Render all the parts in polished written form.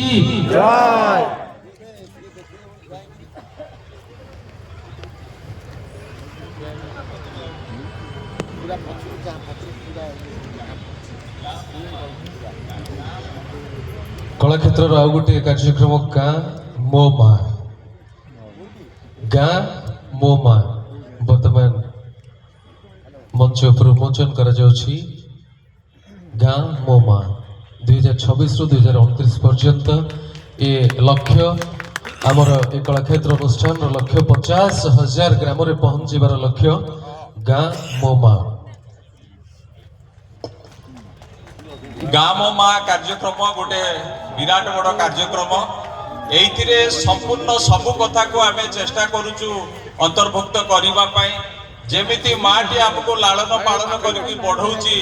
की जय। कलाक्षेत्र आउ गोटे कार्यक्रम गाँ मो माँ बर्तमान मंच उपर उन्मोचन कर गाँ मो माँ 2026 रु 2029 पर्यंत ये लक्ष्य आमर ए कलाक्षेत्र अनुष्ठान लक्ष्य 50,000 ग्राम रे पहुंचीबार लक्ष्य गाँ मो माँ गाँ मो माँ कार्यक्रम गोटे विराट बड़ कार्यक्रम एइथिरे संपूर्ण सबु कथा को आमे चेष्टा करूचु अंतर्भुक्त करिबा पई जेमिति माटी हमको लालन पालन करके बढ़ौची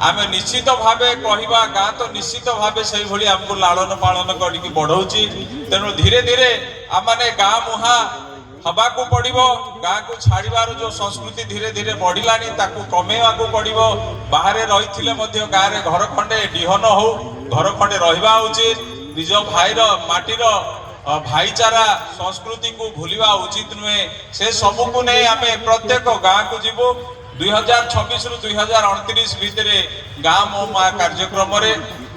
आमे निश्चित भावे कहिबा गाँ तो निश्चित भावे सही भली हमको लालन पालन करके बढ़ौची तेनु धीरे धीरे आमाने गाँ मुहा हवा को पड़िबो गाँ को छाड़ीबार जो संस्कृति धीरे धीरे बढ़िलानी ताकू कमेवा को पड़िबो बाहरे रहिथिले मध्य गाँ रे घर खंडे डिहन हो घर खंडे रहिबा उचित निज भाईर माटीर भाईचारा संस्कृति को भूलिबा उचित नुहे से सबू को नहीं आमे प्रत्येक गाँ को जीवु 2026 रु 2029 भितर गाँ मो माँ कार्यक्रम रे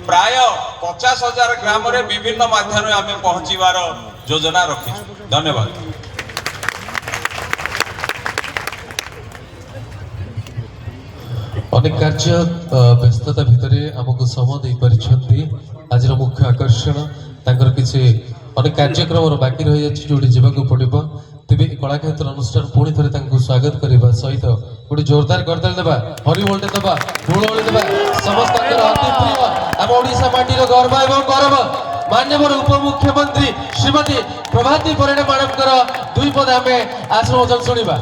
प्राय 50,000 ग्राम रे विभिन्न माध्यम आमे पहुंचीबार योजना रखी। धन्यवाद। अनेक कार्य व्यस्तता भितर आमको समय दे पारिछंती आज मुख्य आकर्षण तांकर किसी अनेक कार्यक्रम बाकी रही जाछि जोटी जीवाको पड़िबो तेबे कलाक्षेत्र अनुष्ठान पुणी थरे तांको स्वागत करबा सहित गोटे जोरदार करताल देबा हरि बोलते देबा फूलवली देबा समस्त अति प्रिय आम ओडिशा माटीर गर्व एवं गौरव माननीय उपमुख्यमंत्री श्रीमती प्रभाती परिणा मैडमकर दुई पद आमे आशीर्वाद सुनिबा।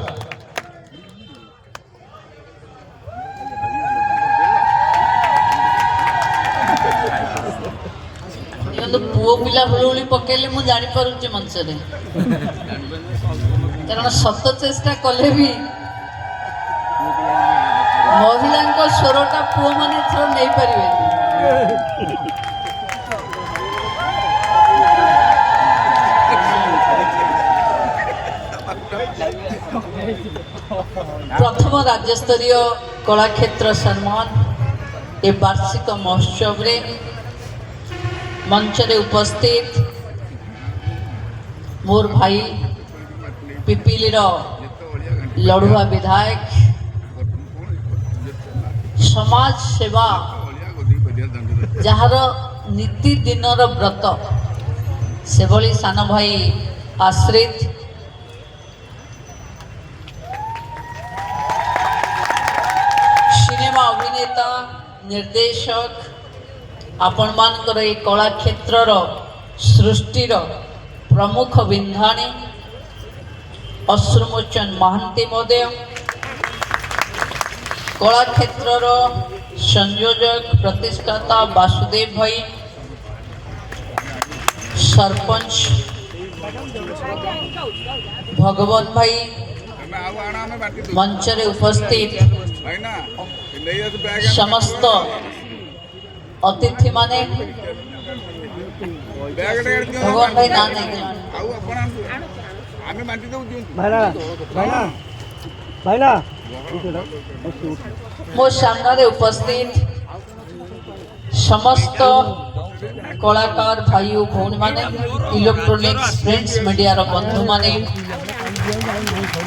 पुओ पिला हुलुहुली पकेले मु जानी पारुची मंचरे कारण सत चेष्टा कले भी महिला स्वरटा पुओ माने थोड़ा नहीं पारिबे प्रथम राज्य स्तरीय कलाक्षेत्र सम्मान ए वार्षिक महोत्सव रे मंचरे उपस्थित मोर भाई पिपिली लड़ुआ विधायक समाज सेवा जार नीति दिन व्रत से भली सान भाई आश्रित सिनेमा अभिनेता निर्देशक आपण मानकर ये कलाक्षेत्र सृष्टिर प्रमुख बिंधाणी अश्रुमोचन महांती महोदय कलाक्षेत्र संयोजक प्रतिष्ठाता वासुदेव भाई सरपंच भगवत भाई मंचरे उपस्थित समस्त अतिथि माने भगवान भाई ना नहीं मो सामने उपस्थित समस्त कलाकार भाई और भौणी माने इलेक्ट्रोनिक्स प्रिंट्स मीडिया बंधु माने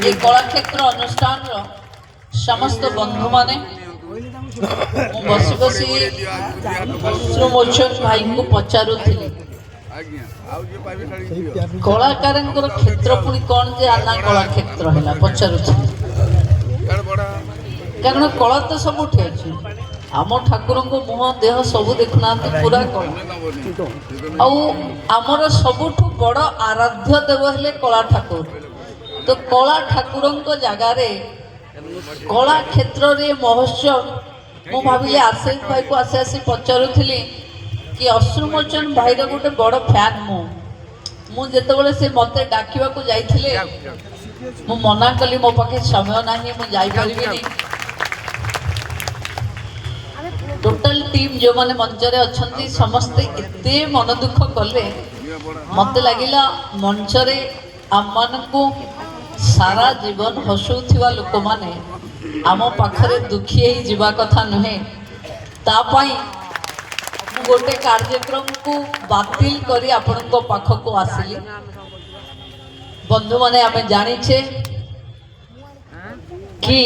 ये कलाक्षेत्र अनुष्ठान समस्त बंधु माने बसी बसी श्रीमोचन भाई को पचारुथिली कलाकार क्षेत्र पुणी कौन जे आना कलाक्षेत्र है पचारुथिली कारण कला तो सबुठी अच्छी आम ठाकुर को मुह देह सब देखुना पूरा कला आमर सबुठ बड़ आराध्य देव हेले कला ठाकुर तो कला ठाकुर जगार कला क्षेत्र रे महोत्सव मु भाविली आशीष भाई को आसी आसी पचारुथिली कि अश्रुमोचन भाई गोटे बड़ फैन मुझे से मत डाकवा को जाइथिले मु मना कली मो पाखे समय ना मु जाई परिबिनी टोटल टीम जो माने मंचरे अच्छी समस्ते एते मन दुख कले मत लगिला मंचरे आम को सारा जीवन हसुवा लोक माने आम पाखरे दुखी ही जीवा कथा नुहे तापाई गोटे कार्यक्रम को बातिल करी आपण पाखक आसिली बंधु माने आमे जानिछे कि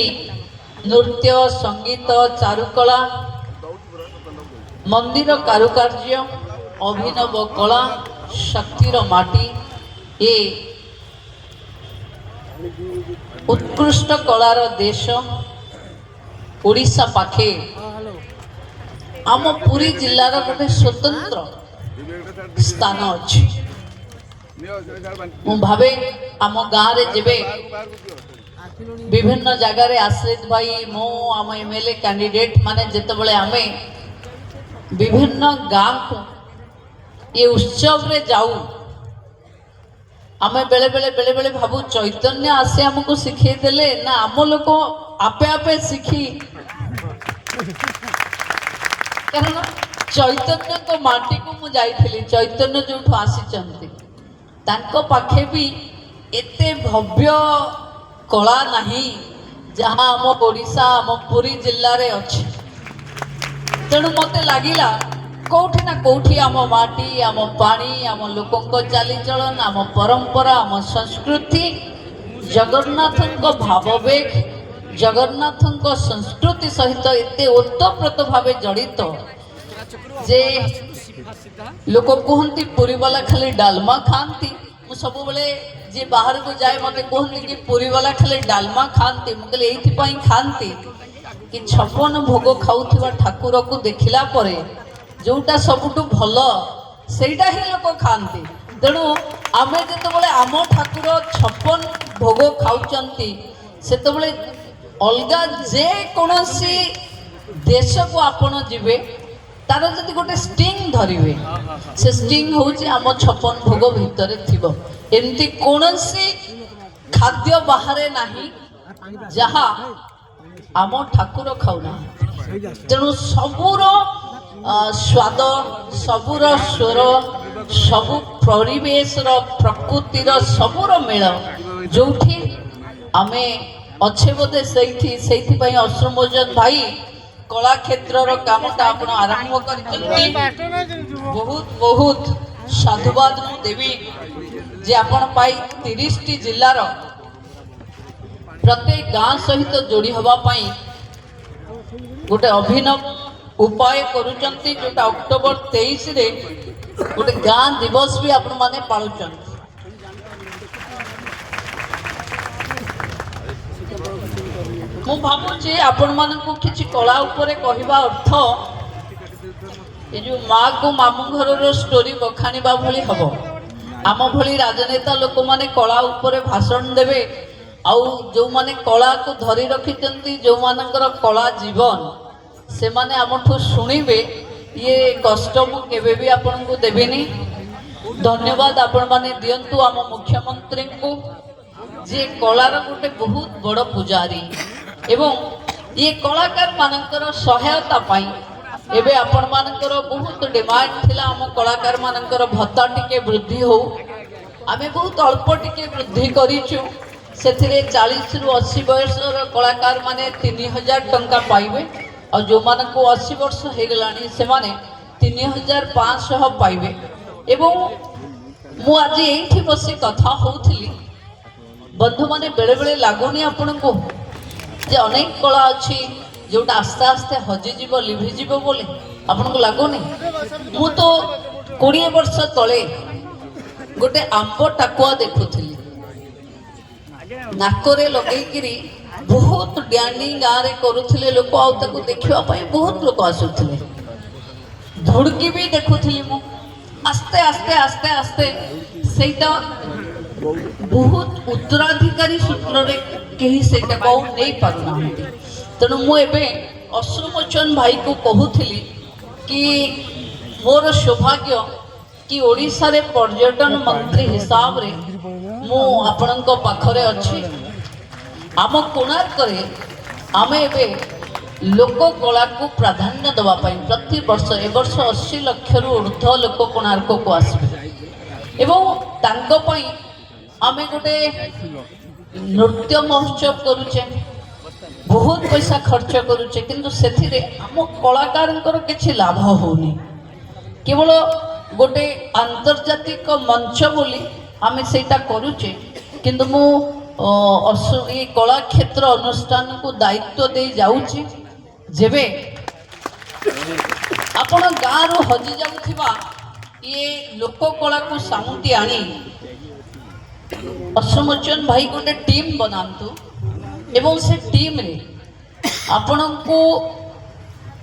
नृत्य संगीत चारुकला मंदिर कारुकार्य अभिनव कला शक्तिर माटी ए उत्कृष्ट कलार देश ओडिशा पाखे आम पुरी जिल्लार गोटे स्वतंत्र स्थान अच्छी मु भावे आम गाँव रे जेबे विभिन्न जगार आश्रित भाई मो आम एमएलए कैंडिडेट माने जेतबेले आमे विभिन्न गाँव को ये उत्सव रे जाऊ आमे बेले बेले भाबू चैतन्य आसे हमको शिखे देले ना आम लोक आपे आपे शिखी कारण चैतन्य को माटी को मु जाइथिली चैतन्य जोठु आसीचंती तांको पाखे भी एते भव्य कला नहीं जहाँ आम ओडिशा आम पुरी जिल्ला रे अछि तेणु मते लागिला कौठी ना कौठी आम माटी आम पानी आम लोकंक चालीचलन आम परंपरा आम संस्कृति जगन्नाथंक भाववेग जगन्नाथंक संस्कृति सहित एते ओतप्रोत भावे जड़ित जे लोक कहती पुरी वाला खाली डालमा खाती मु सब बेले जे बाहर को जाए मत कहती कि पुरी वाला खाली डालमा खाती मुझे ये खाती कि 56 भोग खाऊथिबा ठाकुर को देखिला परे जोटा सबुठु भल सेटा ही लोक खाती तेणु आमे जेतबेले आम ठाकुर 56 भोग खाउचंती सेतबेले अलगा जे कोनोसी देश को आपण जिवे तार जदि गोटे स्टिंग धरिवे से स्टिंग होची आम 56 भोग भितरे थिबो एमती कोनोसी खाद्य बाहरे नाही जहा आम ठाकुर खाउना तेणु सबुर स्वाद सबुर स्वर सबु परिवेशर प्रकृतिर सबुर मेल जोठी आमे अच्छे बोधे से अश्रुमोचन भाई कला क्षेत्र कामटा आपण आरंभ कर बहुत बहुत साधुवाद मु देवी जे आपण पाई 30 टी जिल्लार प्रत्येक गाँ सहित जोड़ी हवा पाई गोटे अभिनव उपाय करुचंती जोटा अक्टोबर 23 रे गोटे गाँ दिवस भी आपण माने पालुचंती मु भावुची आपण मानकु किछि कला उपरे कहिबा अर्थ ए जो माँ को मामू घर रो स्टोरी बखाणीबा भली हबो आम भली राजनेता लोक माने कला उपरे भाषण देबे आउ जो माने कला को धरी रखिचंती जो मानकर कला जीवन से माने आमठु सुनिबे ये कष्ट मु केबे भी आपन को देबेनी धन्यवाद आपण माने दियंतु आम मुख्यमंत्री को जे कलार गोटे बहुत बड़ पुजारी एवं ये कलाकार मानकर सहायता पाई एबे आपण मानकर बहुत डिमांड थिला आम कलाकार मानकर भत्ता टिके वृद्धि हो आमे बहुत अल्प टिके वृद्धि करिछु सेथिरे 40 रु 80 वर्षर कलाकार माने 3000 टंका पाइबे और जो मानको 80 वर्ष हे गलानी से माने 3500 पाइबे एवं मु आज एठी बसी कथा होउथिली बंधु माने बेले बेले लागुनी आपण को जे अनेक कला अच्छी जोटा आस्ते आस्ते हजिजीव लिभिजीव बोले आपन को लागुनी मु तो 20 वर्ष तले गोटे आंब टाकुआ देखुथिली नाकरे लगेकिरी बहुत डैनी गाँव रे करुथिले लोक आउ ताको देखिबा पई बहुत लोक आसुथिले धुड़की भी देखुथिली मु आस्ते आस्ते आस्ते आस्ते सेटा बहुत उत्तराधिकारी सूत्र रे केही सेटा को नहीं पारना तेणु मु एबे अश्रुमोचन भाई को कहूथिली कि मोर सौभाग्य कि ओडिशा रे पर्यटन मंत्री हिसाब रे मु आपणक पाखरे अछि आम कोणार्क रे आमे एबे लोक कला को प्राधान्य दवा पाई प्रति वर्ष ए वर्ष 80 लाख रु ऊर्ध्व लोक कोणार्क को आसबे एवं तांको पई आमे गोटे नृत्य महोत्सव करूचे बहुत पैसा खर्च करूचे किंतु सेथिरे आम कलाकारंकर किछि लाभ होनी केवल गोटे आंतर्जातिक मंच बोली आमे सेटा करूचे किंतु मु ये कला क्षेत्र अनुष्ठान को दायित्व दे जाऊची जेबे आपण गाँ रु हजि जाउथिबा ये लोक कला को सामुटी आनी असमोचन भाई गोटे टीम बनातु एवं से टीम रे आपण को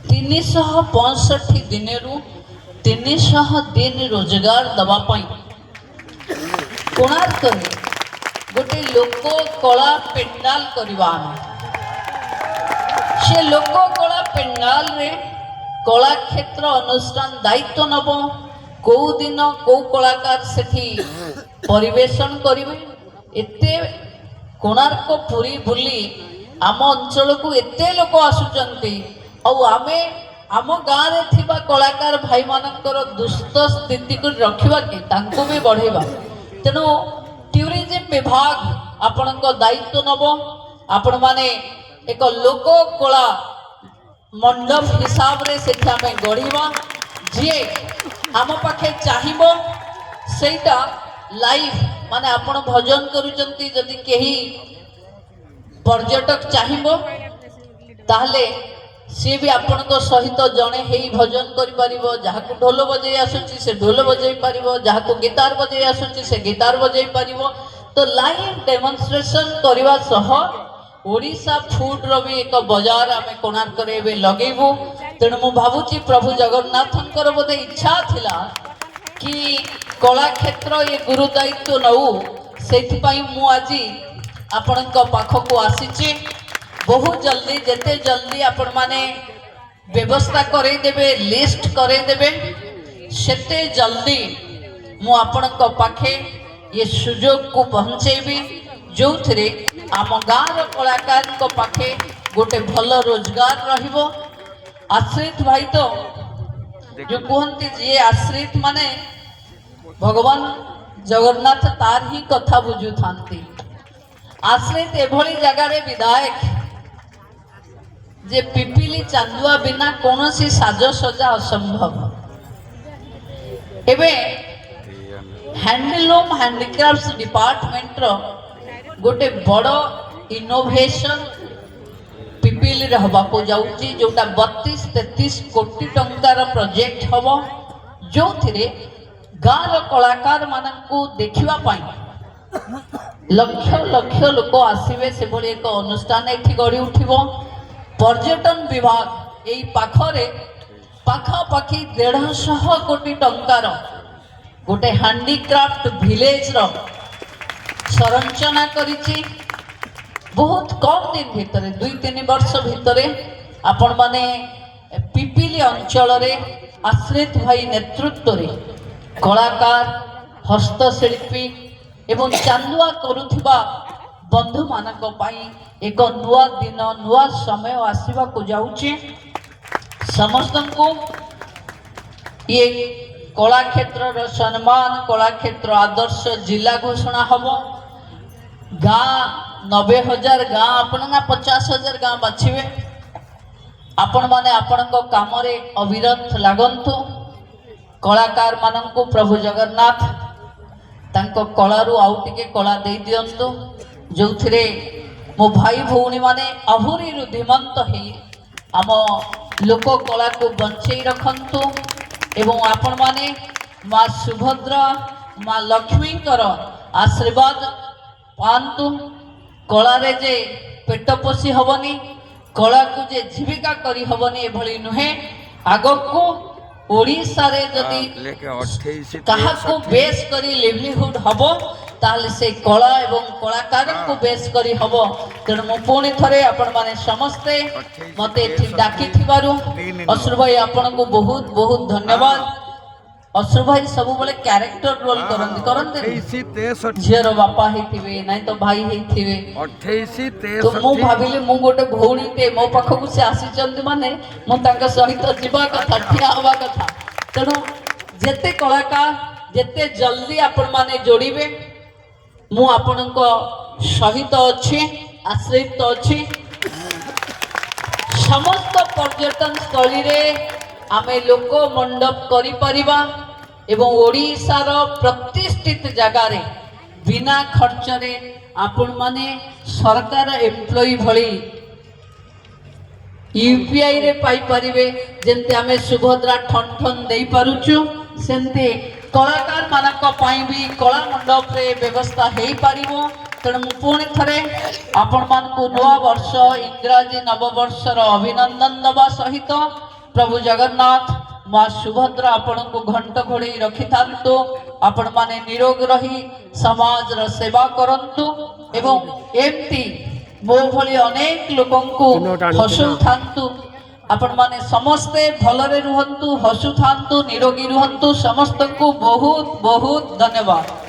365 दिन रु 300 दिन रोजगार दवा पाई कोणार्क गोटे लोक कला पेंडाल करवा से लोक कला पेंडाल रे कला क्षेत्र अनुष्ठान दायित्व नब कौ दिन कौ कलाकार सेठी परिवेशन करिवे एते कोणार्क पुरी बुली आम अंचल को एते लोक आसुचंती और आमे आम गाँव रे थिबा कलाकार भाई मानकर दुष्ट स्थिति को रखिबा के तांको भी बढ़ेबा तेणु टूरिज्म विभाग आपणक दायित्व नब आपण माने एक लोक कला मंडप हिसाब रे सेठी आमे गढ़िबा जे आम पाखे चाहिबो सेटा लाइव माने आपण भजन करूचंती जदि केही पर्यटक चाहिबो ताहले सी भी आपणक सहित जड़े ही भजन करि जहाँ ढोल बजे आसुची से ढोल बजे पार जहाँ गिटार बजे आसुची से गिटार बजे पार तो लाइव डेमोन्स्ट्रेशन करने सह ओडिशा फूड री एक बजार आम कोणार्क लगेबू तेणु मु भावुची प्रभु जगन्नाथंकर बोधे इच्छा थिला कि कला क्षेत्र ये गुरु दायित्व नौ से मु आज आपण पाखक आसीची बहुत जल्दी जेते जल्दी आपण माने व्यवस्था करे देबे लिस्ट करे देबे सेते जल्दी मु आपण पाखे ये सुजोग को पहुँचेबी जो थरे आम गाँव कलाकार पाखे गोटे भल रोजगार रहिबो आश्रित भाई तो जो कहते जी आश्रित माने भगवान जगन्नाथ तार ही कथा बुझु थांती आश्रित एभली जगार विधायक जे पिपिली चांदुआ बिना कौन सी साजसजा असंभव एबे हैंडलूम हैंडीक्राफ्ट्स डिपार्टमेंट रो गोटे बड़ इनोवेशन पिपिली रे हबा को जाउची जोटा 32-33 कोटी टंकार प्रोजेक्ट हबो जो थिरे गाँव कलाकार मानकू देखिबा पाई लक्ष लक्ष लोक आसीबे से भली एक अनुष्ठान एठी गढ़ी उठिबो पर्यटन विभाग यही पाखरे पाखापाखि 150 कोटी टंकार गोटे हैंडीक्राफ्ट विलेज रो संरचना करिछि बहुत कम दिन भितर 2-3 वर्ष भितर आपण माने पिपिली अंचल रे आश्रित भाई नेतृत्व रे कलाकार हस्तशिल्पी एवं चांदुआ करुथिबा बंधु मानक पाई एक नुआ दिन नुआ समय आसवा को जाउची समस्त को ये कला क्षेत्र सम्मान कला क्षेत्र आदर्श जिला घोषणा हम गाँ 90,000 गाँ आपण ना 50,000 गाँ बाछिबे आपण माने आपण काम रे अविरत लागंतु कलाकार मानंकु प्रभु जगन्नाथ तांको कलारू आउ टिके कला दे दियंतु जो थिरे मो भाई भौणी माने अहुरी रुधिमंत हे आम लोक कला को बंचई रखंतु एवं आपण माने माँ सुभद्रा माँ लक्ष्मी आशीर्वाद पांतु कला रे जे पेट पोषी हबनी कला को जे जीविका करी हबनी एभली नुहे आगको ओडिशा रे जदि कहा को बेस करी लिवलीहुड हबो ताले से कला एवं कलाकार को बेस करी हबो तेणु मु पुणी थरे आपण माने समस्ते मते एठी डाकी थिबारु असुर भाई आपण को बहुत बहुत धन्यवाद ଅଶ୍ରୁ ଭାଇ ସବୁବେଳେ କ୍ୟାରେକ୍ଟର ରୋଲ କରନ୍ତି କରନ୍ତି 28 ଝିଅର ବାପା ହେଇଥିବେ ନାଇଁ ତ ଭାଇ ହେଇଥିବେ 28 ତ ମୁଁ 63 ଭାବିଲି ମୁଁ ଗୋଟେ ଭଉଣୀଟେ ମୋ ପାଖକୁ ସେ ଆସିଛନ୍ତି ମାନେ ମୁଁ ତାଙ୍କ ସହିତ ଯିବା କଥା ଠିଆ ହେବା କଥା ତେଣୁ ଯେତେ କଳାକାର ଯେତେ ଜଲ୍ଦି ଆପଣମାନେ ଯୋଡ଼ିବେ ମୁଁ ଆପଣଙ୍କ ସହିତ ଅଛି ଆଶ୍ରିତ ଅଛି ସମସ୍ତ ପର୍ଯ୍ୟଟନ ସ୍ଥଳୀରେ ଆମେ ଲୋକ ମଣ୍ଡପ କରିପାରିବା ଏବଂ ଓଡ଼ିଶାର ପ୍ରତିଷ୍ଠିତ ଜାଗାରେ ବିନା ଖର୍ଚ୍ଚରେ ଆପଣମାନେ ସରକାର ଏମ୍ପ୍ଲୟି ଭଳି ୟୁପିଆଇ ରେ ପାଇପାରିବେ ଯେମିତି ଆମେ ସୁଭଦ୍ରା ଠନ ଠନ ଦେଇପାରୁଛୁ ସେମିତି କଳାକାର ମାନଙ୍କ ପାଇଁ ବି କଳା ମଣ୍ଡପରେ ବ୍ୟବସ୍ଥା ହେଇପାରିବ ତେଣୁ ମୁଁ ପୁଣି ଥରେ ଆପଣମାନଙ୍କୁ ନୂଆ ବର୍ଷ ଇଂରାଜୀ ନବବର୍ଷର ଅଭିନନ୍ଦନ ଦେବା ସହିତ ପ୍ରଭୁ ଜଗନ୍ନାଥ ମା ସୁଭଦ୍ରା ଆପଣଙ୍କୁ ଘଣ୍ଟ ଘୋଡ଼େଇ ରଖିଥାନ୍ତୁ ଆପଣମାନେ ନିରୋଗ ରହି ସମାଜର ସେବା କରନ୍ତୁ ଏବଂ ଏମିତି ମୋ ଭଳି ଅନେକ ଲୋକଙ୍କୁ ହସୁଥାନ୍ତୁ ଆପଣମାନେ ସମସ୍ତେ ଭଲରେ ରୁହନ୍ତୁ ହସୁଥାନ୍ତୁ ନିରୋଗୀ ରୁହନ୍ତୁ ସମସ୍ତଙ୍କୁ ବହୁତ ବହୁତ ଧନ୍ୟବାଦ।